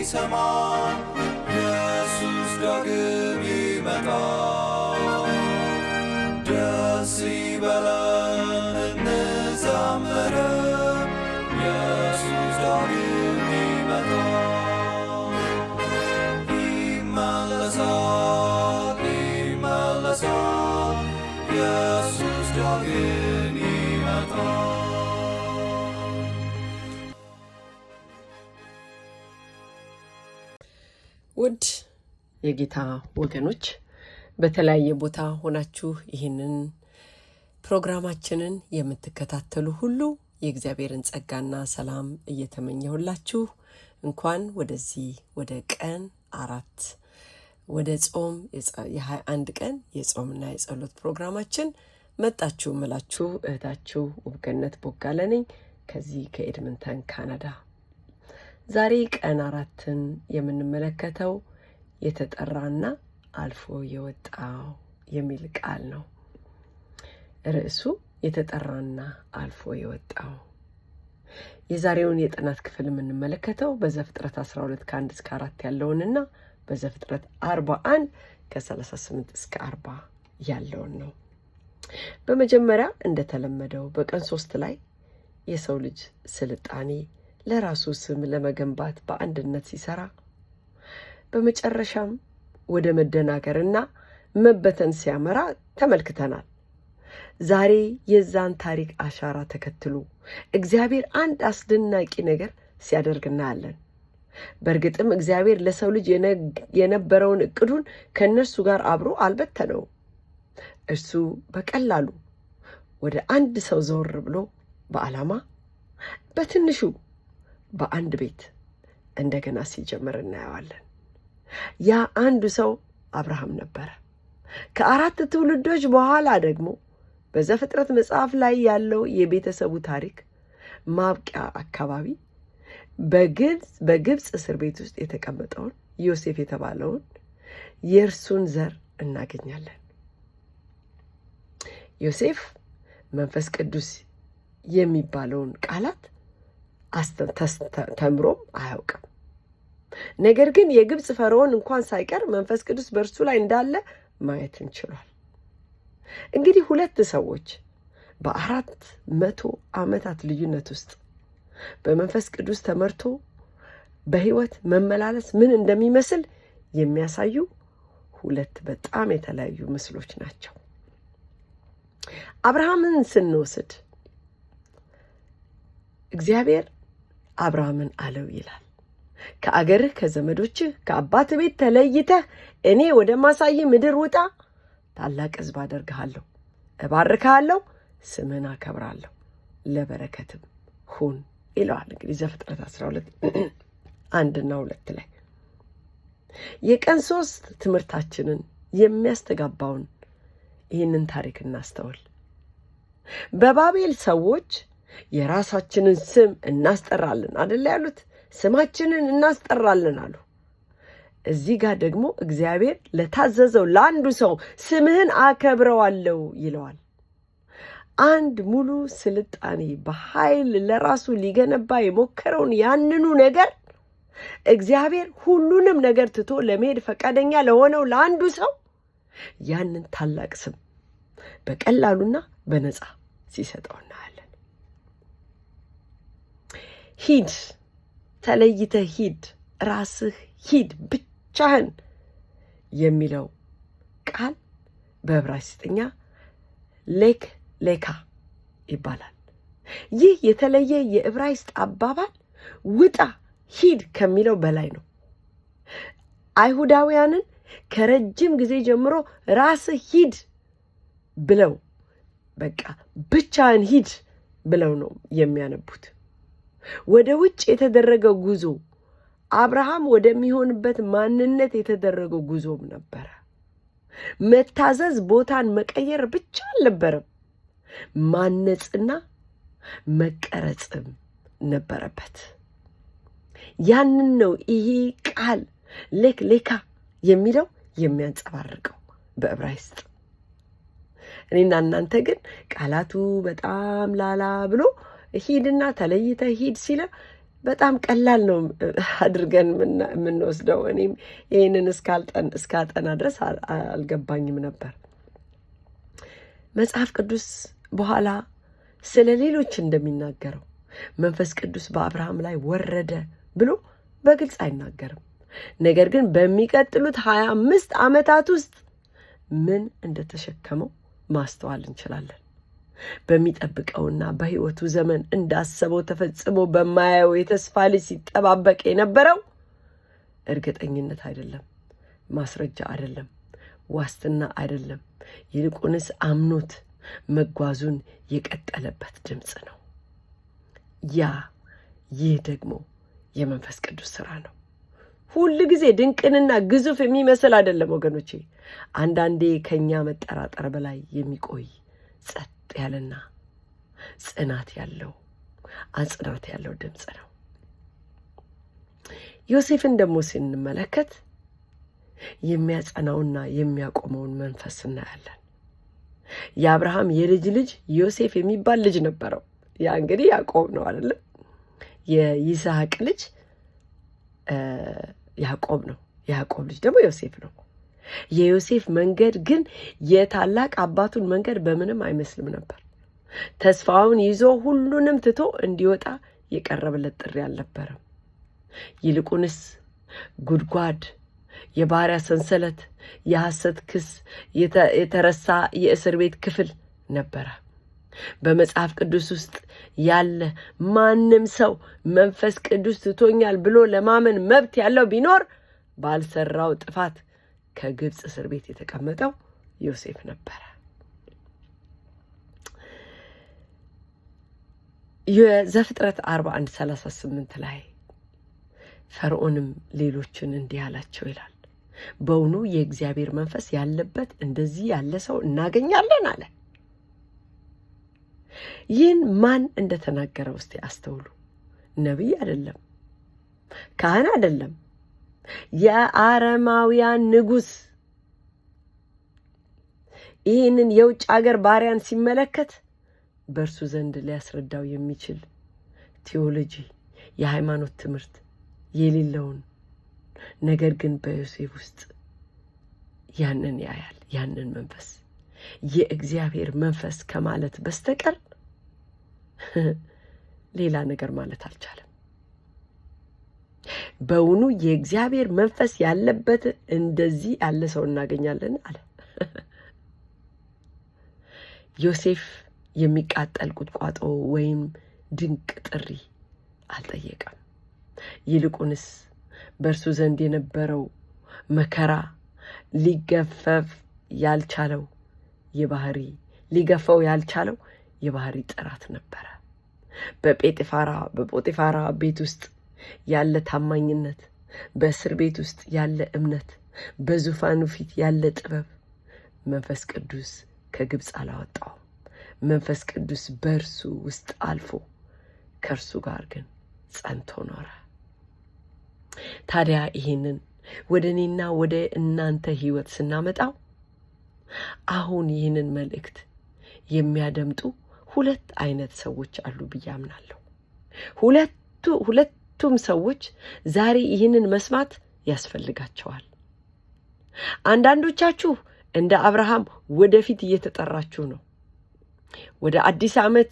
ሲሰማ ኢየሱስ ዳግም ይመጣል። ደስ ይበለን እንዘምር ኢየሱስ ዳግም ይመጣል። ይመለሳል ይመለሳል ኢየሱስ ዳግም ይመጣል። ውድ የጌታ ወገኖች በተለያየ ቦታ ሆናችሁ ይህንን ፕሮግራማችንን የምትከታተሉ ሁሉ የእግዚአብሔርን ጸጋና ሰላም እየተመኘሁላችሁ እንኳን ወደዚህ ወደ ቀን 4 ወደ ጾም የ21 ቀን የጾምና የጸሎት ፕሮግራማችን መጣችሁ እምላችሁ እህታችሁ ውብገነት ቦጋለ ነኝ ከዚህ ከኤድመንተን ካናዳ። ዛሬ ቀን 4ን የምንመለከተው የተጠራና አልፎ የወጣው የሚል ቃል ነው። ርዕሱ የተጠራና አልፎ የወጣው። የዛሬውን የጥናት ክፍል የምንመለከተው በዘፍጥረት 12 ከ1 እስከ 4 ያለውንና በዘፍጥረት 41 ከ38 እስከ 40 ያለውን ነው። በመጀመሪያ እንደተለመደው በቀን 3 ላይ የሰው ልጅ ስልጣኔ ለራሱ ስም ለመገንባት በአንድነት ሲሰራ በመጨረሻም ወደ መደናገርና መበተን ሲያመራ ተመልክተናል። ዛሬ የዛን ታሪክ አሻራ ተከትሎ እግዚአብሔር አንድ አስደናቂ ነገር ሲያደርግ እናያለን። በእርግጥም እግዚአብሔር ለሰው ልጅ የነበረውን እቅዱን ከእነርሱ ጋር አብሮ አልበተነውም። እርሱ በቀላሉ ወደ አንድ ሰው ዘወር ብሎ በዓላማ በትንሹ በአንድ ቤት እንደገና ሲጀምር እናየዋለን። ያ አንዱ ሰው አብርሃም ነበረ። ከ4 ትውልዶች በኋላ ደግሞ በዘፍጥረት መጽሐፍ ላይ ያለው የቤተሰቡ ታሪክ ማብቂያ አካባቢ በግብፅ እስር ቤት ውስጥ የተቀመጠውን ዮሴፍ የተባለውን የእርሱን ዘር እናገኛለን። ዮሴፍ መንፈስ ቅዱስ የሚባለውን ቃላት ተምሮም አያውቅም። ነገር ግን የግብፅ ፈርዖን እንኳን ሳይቀር መንፈስ ቅዱስ በእርሱ ላይ እንዳለ ማየት እንችሏል። እንግዲህ 2 ሰዎች በ400 ዓመታት ልዩነት ውስጥ በመንፈስ ቅዱስ ተመርቶ በህይወት መመላለስ ምን እንደሚመስል የሚያሳዩ 2 በጣም የተለያዩ ምስሎች ናቸው። አብርሃምን ስንወስድ እግዚአብሔር አብርሃምን አለው ይላል፣ ከአገርህ ከዘመዶችህ ከአባት ቤት ተለይተህ እኔ ወደ ማሳይ ምድር ውጣ፣ ታላቅ ሕዝብ አደርግሃለሁ፣ እባርክሃለሁ፣ ስምህን አከብራለሁ፣ ለበረከትም ሁን ይለዋል። እንግዲህ ዘፍጥረት 12 1 እና 2 ላይ የቀን 3 ትምህርታችንን የሚያስተጋባውን ይህንን ታሪክ እናስተውል። በባቤል ሰዎች የራሳችንን ስም እናስጠራለን አይደል ያሉት? ስማችንን እናስጠራለን አሉ። እዚህ ጋር ደግሞ እግዚአብሔር ለታዘዘው ለአንዱ ሰው ስምህን አከብረዋለሁ ይለዋል። አንድ ሙሉ ስልጣኔ በኃይል ለራሱ ሊገነባ የሞከረውን ያንኑ ነገር እግዚአብሔር ሁሉንም ነገር ትቶ ለመሄድ ፈቃደኛ ለሆነው ለአንዱ ሰው ያንን ታላቅ ስም በቀላሉና በነፃ ሲሰጠው እናያለን። ሂድ፣ ተለይተህ ሂድ፣ ራስህ ሂድ፣ ብቻህን የሚለው ቃል በዕብራይስጥኛ ሌካ ይባላል። ይህ የተለየ የዕብራይስጥ አባባል ውጣ፣ ሂድ ከሚለው በላይ ነው። አይሁዳውያንን ከረጅም ጊዜ ጀምሮ ራስህ ሂድ ብለው በቃ ብቻህን ሂድ ብለው ነው የሚያነቡት። ወደ ውጭ የተደረገው ጉዞ አብርሃም ወደሚሆንበት ማንነት የተደረገው ጉዞም ነበረ። መታዘዝ ቦታን መቀየር ብቻ አልነበረም፣ ማነጽና መቀረጽም ነበረበት። ያንን ነው ይሄ ቃል ሌካ የሚለው የሚያንጸባርቀው በዕብራይስጥ። እኔና እናንተ ግን ቃላቱ በጣም ላላ ብሎ ሂድና ተለይተ ሂድ ሲለ በጣም ቀላል ነው አድርገን የምንወስደው። እኔም ይህንን እስካጠና ድረስ አልገባኝም ነበር። መጽሐፍ ቅዱስ በኋላ ስለ ሌሎች እንደሚናገረው መንፈስ ቅዱስ በአብርሃም ላይ ወረደ ብሎ በግልጽ አይናገርም። ነገር ግን በሚቀጥሉት 25 ዓመታት ውስጥ ምን እንደተሸከመው ማስተዋል እንችላለን። በሚጠብቀውና በሕይወቱ ዘመን እንዳሰበው ተፈጽሞ በማያየው የተስፋ ልጅ ሲጠባበቅ የነበረው እርግጠኝነት አይደለም፣ ማስረጃ አይደለም፣ ዋስትና አይደለም። ይልቁንስ አምኖት መጓዙን የቀጠለበት ድምፅ ነው። ይህ ደግሞ የመንፈስ ቅዱስ ሥራ ነው። ሁል ጊዜ ድንቅንና ግዙፍ የሚመስል አይደለም ወገኖቼ። አንዳንዴ ከኛ መጠራጠር በላይ የሚቆይ ጸጥ ያለና ጽናት ያለው አጽናት ያለው ድምፅ ነው። ዮሴፍን ደግሞ ስንመለከት የሚያጸናውና የሚያቆመውን መንፈስ እናያለን። የአብርሃም የልጅ ልጅ ዮሴፍ የሚባል ልጅ ነበረው። ያ እንግዲህ ያዕቆብ ነው አይደለም? የይስሐቅ ልጅ ያዕቆብ ነው። የያዕቆብ ልጅ ደግሞ ዮሴፍ ነው። የዮሴፍ መንገድ ግን የታላቅ አባቱን መንገድ በምንም አይመስልም ነበር። ተስፋውን ይዞ ሁሉንም ትቶ እንዲወጣ የቀረበለት ጥሪ አልነበረም። ይልቁንስ ጉድጓድ፣ የባሪያ ሰንሰለት፣ የሐሰት ክስ፣ የተረሳ የእስር ቤት ክፍል ነበረ። በመጽሐፍ ቅዱስ ውስጥ ያለ ማንም ሰው መንፈስ ቅዱስ ትቶኛል ብሎ ለማመን መብት ያለው ቢኖር ባልሰራው ጥፋት ከግብፅ እስር ቤት የተቀመጠው ዮሴፍ ነበረ። የዘፍጥረት 41:38 ላይ ፈርዖንም ሌሎችን እንዲህ አላቸው ይላል፣ በውኑ የእግዚአብሔር መንፈስ ያለበት እንደዚህ ያለ ሰው እናገኛለን አለ። ይህን ማን እንደተናገረው እስቲ አስተውሉ። ነቢይ አይደለም፣ ካህን አይደለም፣ የአረማውያን ንጉሥ ይህንን የውጭ ሀገር ባሪያን ሲመለከት በእርሱ ዘንድ ሊያስረዳው የሚችል ቴዎሎጂ፣ የሃይማኖት ትምህርት የሌለውን ነገር ግን በዮሴፍ ውስጥ ያንን ያያል። ያንን መንፈስ የእግዚአብሔር መንፈስ ከማለት በስተቀር ሌላ ነገር ማለት አልቻለም። በውኑ የእግዚአብሔር መንፈስ ያለበት እንደዚህ ያለ ሰው እናገኛለን አለ። ዮሴፍ የሚቃጠል ቁጥቋጦ ወይም ድንቅ ጥሪ አልጠየቀም። ይልቁንስ በእርሱ ዘንድ የነበረው መከራ ሊገፈው ያልቻለው የባህሪ ጥራት ነበረ። በጶጢፋራ ቤት ውስጥ ያለ ታማኝነት፣ በእስር ቤት ውስጥ ያለ እምነት፣ በዙፋኑ ፊት ያለ ጥበብ መንፈስ ቅዱስ ከግብፅ አላወጣውም። መንፈስ ቅዱስ በእርሱ ውስጥ አልፎ ከእርሱ ጋር ግን ጸንቶ ኖረ። ታዲያ ይህንን ወደ እኔና ወደ እናንተ ሕይወት ስናመጣው አሁን ይህንን መልእክት የሚያደምጡ ሁለት አይነት ሰዎች አሉ ብዬ አምናለሁ። ሁለቱም ሰዎች ዛሬ ይህንን መስማት ያስፈልጋቸዋል። አንዳንዶቻችሁ እንደ አብርሃም ወደፊት እየተጠራችሁ ነው። ወደ አዲስ ዓመት፣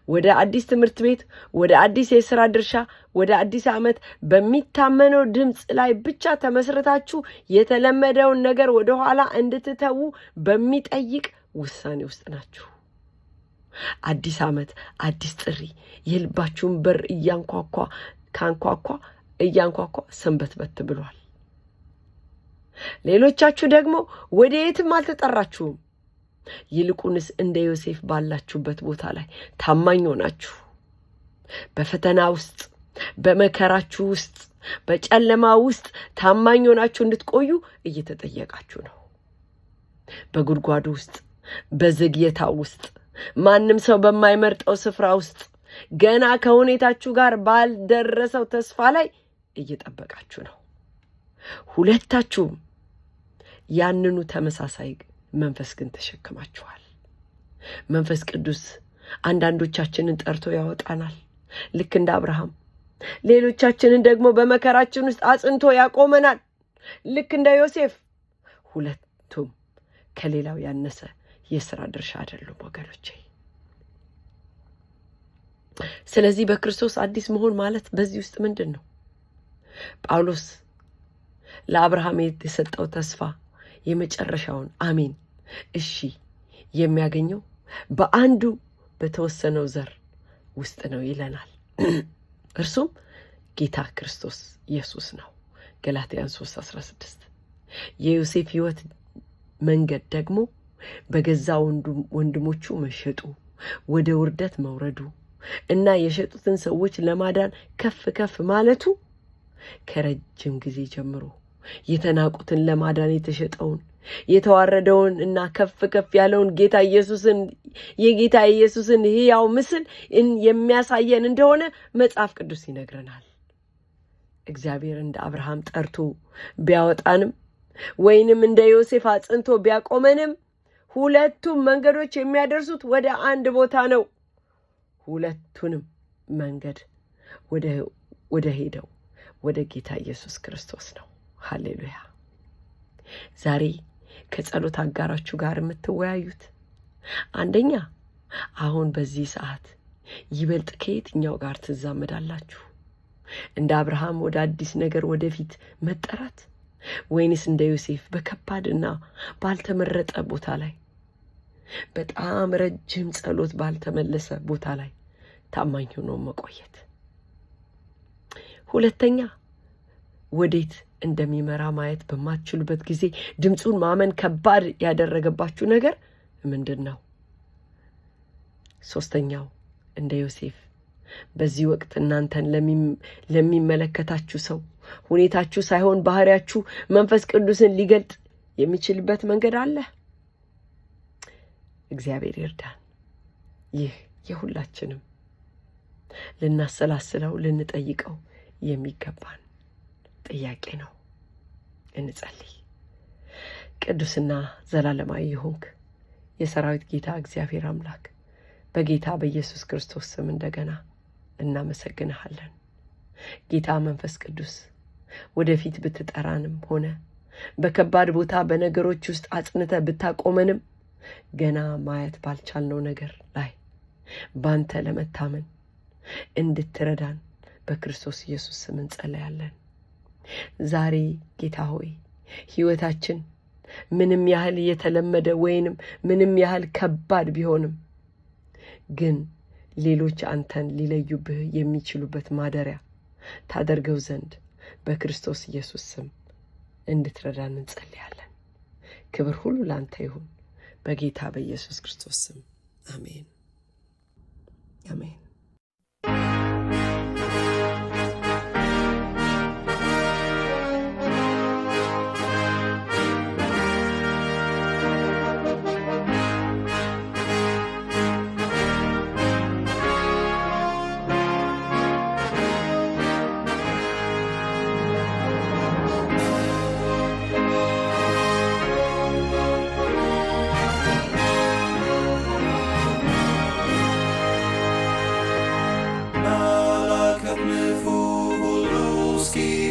ወደ አዲስ ትምህርት ቤት፣ ወደ አዲስ የሥራ ድርሻ፣ ወደ አዲስ ዓመት በሚታመነው ድምፅ ላይ ብቻ ተመስርታችሁ የተለመደውን ነገር ወደ ኋላ እንድትተዉ በሚጠይቅ ውሳኔ ውስጥ ናችሁ። አዲስ ዓመት፣ አዲስ ጥሪ የልባችሁን በር እያንኳኳ ሰንበትበት ብሏል። ሌሎቻችሁ ደግሞ ወደ የትም አልተጠራችሁም። ይልቁንስ እንደ ዮሴፍ ባላችሁበት ቦታ ላይ ታማኝ ሆናችሁ በፈተና ውስጥ፣ በመከራችሁ ውስጥ፣ በጨለማ ውስጥ ታማኝ ሆናችሁ እንድትቆዩ እየተጠየቃችሁ ነው። በጉድጓዱ ውስጥ፣ በዝግየታ ውስጥ፣ ማንም ሰው በማይመርጠው ስፍራ ውስጥ፣ ገና ከሁኔታችሁ ጋር ባልደረሰው ተስፋ ላይ እየጠበቃችሁ ነው። ሁለታችሁም ያንኑ ተመሳሳይ መንፈስ ግን ተሸክማችኋል። መንፈስ ቅዱስ አንዳንዶቻችንን ጠርቶ ያወጣናል። ልክ እንደ አብርሃም ሌሎቻችንን ደግሞ በመከራችን ውስጥ አጽንቶ ያቆመናል። ልክ እንደ ዮሴፍ። ሁለቱም ከሌላው ያነሰ የሥራ ድርሻ አይደሉም ወገኖቼ። ስለዚህ በክርስቶስ አዲስ መሆን ማለት በዚህ ውስጥ ምንድን ነው? ጳውሎስ ለአብርሃም የሰጠው ተስፋ የመጨረሻውን አሜን እሺ የሚያገኘው በአንዱ በተወሰነው ዘር ውስጥ ነው ይለናል። እርሱም ጌታ ክርስቶስ ኢየሱስ ነው። ገላትያን 3:16። የዮሴፍ ሕይወት መንገድ ደግሞ በገዛ ወንድሞቹ መሸጡ፣ ወደ ውርደት መውረዱ እና የሸጡትን ሰዎች ለማዳን ከፍ ከፍ ማለቱ ከረጅም ጊዜ ጀምሮ የተናቁትን ለማዳን የተሸጠውን የተዋረደውን እና ከፍ ከፍ ያለውን የጌታ ኢየሱስን ሕያው ምስል የሚያሳየን እንደሆነ መጽሐፍ ቅዱስ ይነግረናል። እግዚአብሔር እንደ አብርሃም ጠርቶ ቢያወጣንም ወይንም እንደ ዮሴፍ አጽንቶ ቢያቆመንም ሁለቱም መንገዶች የሚያደርሱት ወደ አንድ ቦታ ነው። ሁለቱንም መንገድ ወደ ሄደው ወደ ጌታ ኢየሱስ ክርስቶስ ነው። ሃሌሉያ። ዛሬ ከጸሎት አጋራችሁ ጋር የምትወያዩት አንደኛ፣ አሁን በዚህ ሰዓት ይበልጥ ከየትኛው ጋር ትዛመዳላችሁ? እንደ አብርሃም ወደ አዲስ ነገር ወደፊት መጠራት ወይንስ እንደ ዮሴፍ በከባድና ባልተመረጠ ቦታ ላይ በጣም ረጅም ጸሎት ባልተመለሰ ቦታ ላይ ታማኝ ሆኖ መቆየት? ሁለተኛ፣ ወዴት እንደሚመራ ማየት በማትችሉበት ጊዜ ድምፁን ማመን ከባድ ያደረገባችሁ ነገር ምንድን ነው? ሶስተኛው፣ እንደ ዮሴፍ በዚህ ወቅት እናንተን ለሚመለከታችሁ ሰው ሁኔታችሁ ሳይሆን ባህሪያችሁ መንፈስ ቅዱስን ሊገልጥ የሚችልበት መንገድ አለ። እግዚአብሔር ይርዳን። ይህ የሁላችንም ልናሰላስለው ልንጠይቀው የሚገባን ጥያቄ ነው። እንጸልይ። ቅዱስና ዘላለማዊ የሆንክ የሰራዊት ጌታ እግዚአብሔር አምላክ በጌታ በኢየሱስ ክርስቶስ ስም እንደገና እናመሰግንሃለን። ጌታ መንፈስ ቅዱስ ወደፊት ብትጠራንም ሆነ በከባድ ቦታ በነገሮች ውስጥ አጽንተ ብታቆመንም ገና ማየት ባልቻልነው ነገር ላይ ባንተ ለመታመን እንድትረዳን በክርስቶስ ኢየሱስ ስም እንጸልያለን። ዛሬ ጌታ ሆይ ሕይወታችን ምንም ያህል የተለመደ ወይንም ምንም ያህል ከባድ ቢሆንም ግን ሌሎች አንተን ሊለዩብህ የሚችሉበት ማደሪያ ታደርገው ዘንድ በክርስቶስ ኢየሱስ ስም እንድትረዳን እንጸልያለን። ክብር ሁሉ ላንተ ይሁን በጌታ በኢየሱስ ክርስቶስ ስም አሜን፣ አሜን።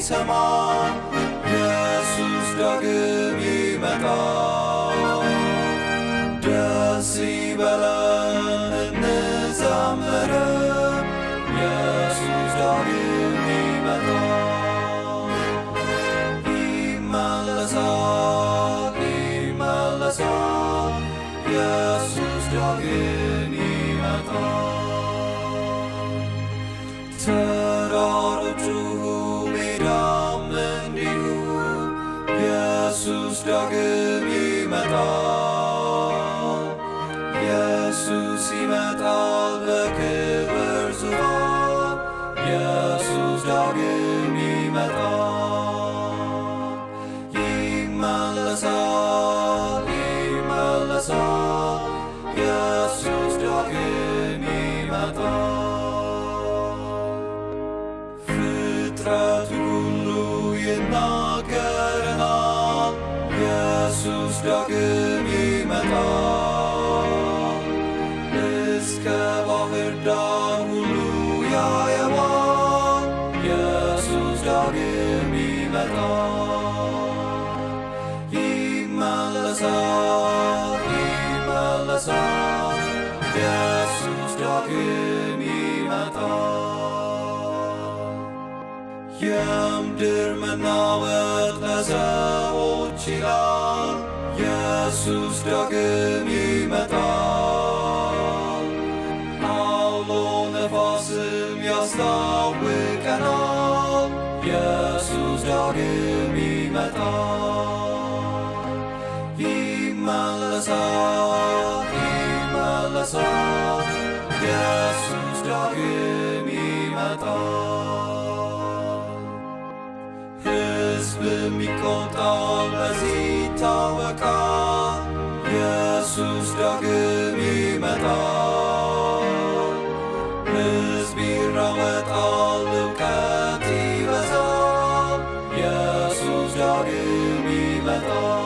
ሰማ ኢየሱስ ዳግም ይመጣል። ደስ ይበለን እንዘምር፣ ኢየሱስ ዳግም ይመጣል። ይመለሳል፣ ይመለሳል፣ ኢየሱስ ዳግም ይመጣል። ተራሮቹ ኢየሱስ ዳግም ይመጣል። ኢየሱስ ይመጣል በክብር ዙፋን። ኢየሱስ ዳግም ይመጣል። ይመለሳል፣ ይመለሳል፣ ኢየሱስ ዳግም ይመጣል። ፍጥረቱ ሁሉ ይናገረናል፣ ኢየሱስ ዳግም ይመጣል። እስከ ባህር ዳር ሁሉ ያየዋል፣ የምድር መናወጥ ለሰዎች ይላል፣ ኢየሱስ ዳግም ይመጣል። አውሎ ነፋስም ያስታውቀናል፣ ኢየሱስ ዳግም ይመጣል። ይመለሳል፣ ይመለሳል፣ ኢየሱስ ዳግም ይመጣል። ሕዝብም ይቆጣል፣ በዚህ ይታወቃል፣ ኢየሱስ ዳግም ይመጣል። ሕዝብ ይራወጣል፣ እውቀት ይበዛል፣ ኢየሱስ ዳግም ይመጣል።